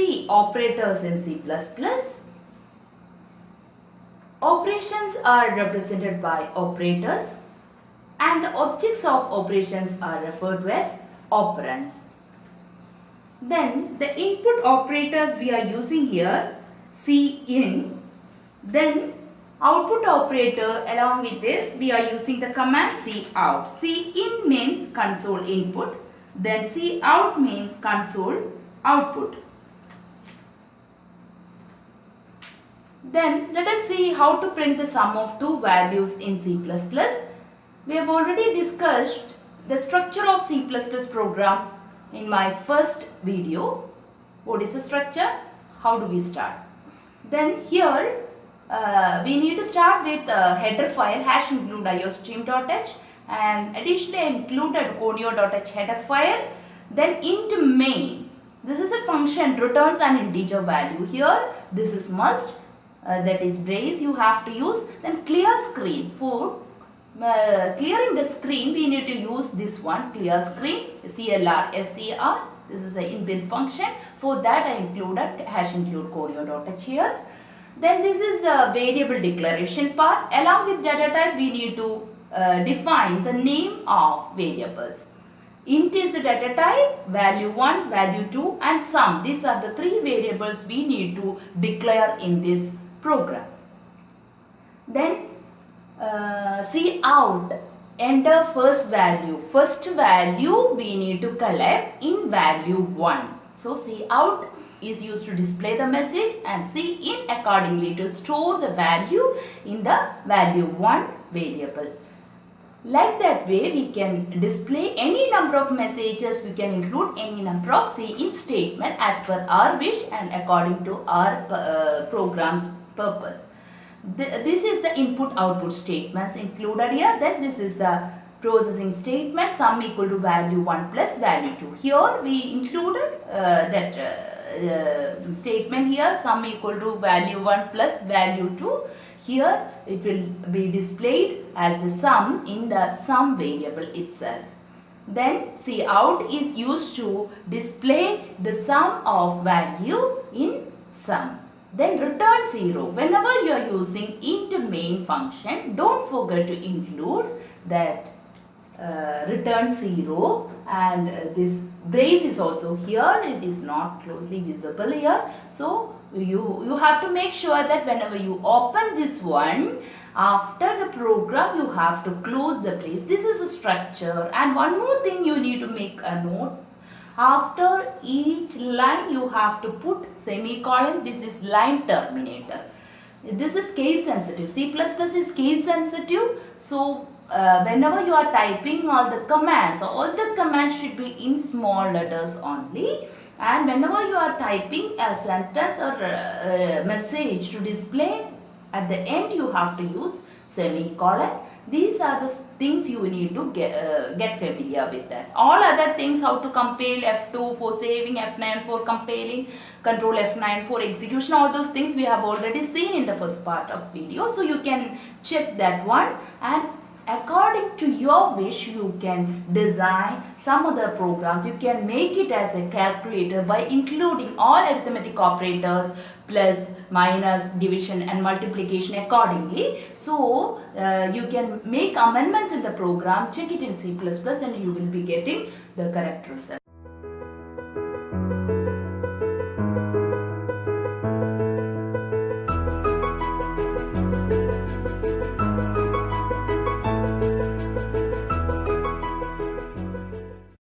see operators in C++. Operations are represented by operators and the objects of operations are referred to as operands. Then the input operators we are using here, cin. Then output operator, along with this we are using the command cout. Cin means console input, then cout means console output. Then let us see how to print the sum of two values in C++. We have already discussed the structure of C++ program in my first video. What is the structure? How do we start? Then here we need to start with a header file #include iostream.h, and additionally I included conio.h header file. Then int main, this is a function returns an integer value. Here this is must, that is brace you have to use. Then clear screen, for clearing the screen we need to use this one, clear screen, CLR SCR. This is an inbuilt function. For that I included #include conio.h here. Then this is the variable declaration part. Along with data type we need to define the name of variables. Int is the data type, value 1, value 2 and sum. These are the three variables we need to declare in this program. Then cout, enter first value. First value we need to collect in value 1. So cout is used to display the message and cin accordingly to store the value in the value 1 variable. Like that way we can display any number of messages, we can include any number of cin statement as per our wish and according to our program's purpose. This is the input output statements included here. Then this is the processing statement, sum equal to value 1 plus value 2. Here we included that statement here, sum equal to value 1 plus value 2. Here it will be displayed as the sum in the sum variable itself. Then cout is used to display the sum of value in sum. Then return 0. Whenever you are using int main function, don't forget to include that return 0, and this brace is also here. It is not closely visible here. So you have to make sure that whenever you open this one, after the program you have to close the brace. This is a structure. And one more thing you need to make a note. After each line you have to put semicolon. This is line terminator. This is case sensitive. C++ is case sensitive. So whenever you are typing all the commands should be in small letters only. And whenever you are typing a sentence or a message to display, at the end you have to use semicolon. These are the things you need to get familiar with that. All other things, how to compile, F2 for saving, F9 for compiling, control F9 for execution, all those things we have already seen in the first part of video. So you can check that one, and according to your wish you can design some other programs. You can make it as a calculator by including all arithmetic operators, plus, minus, division and multiplication accordingly. So you can make amendments in the program, check it in C++, then you will be getting the correct result.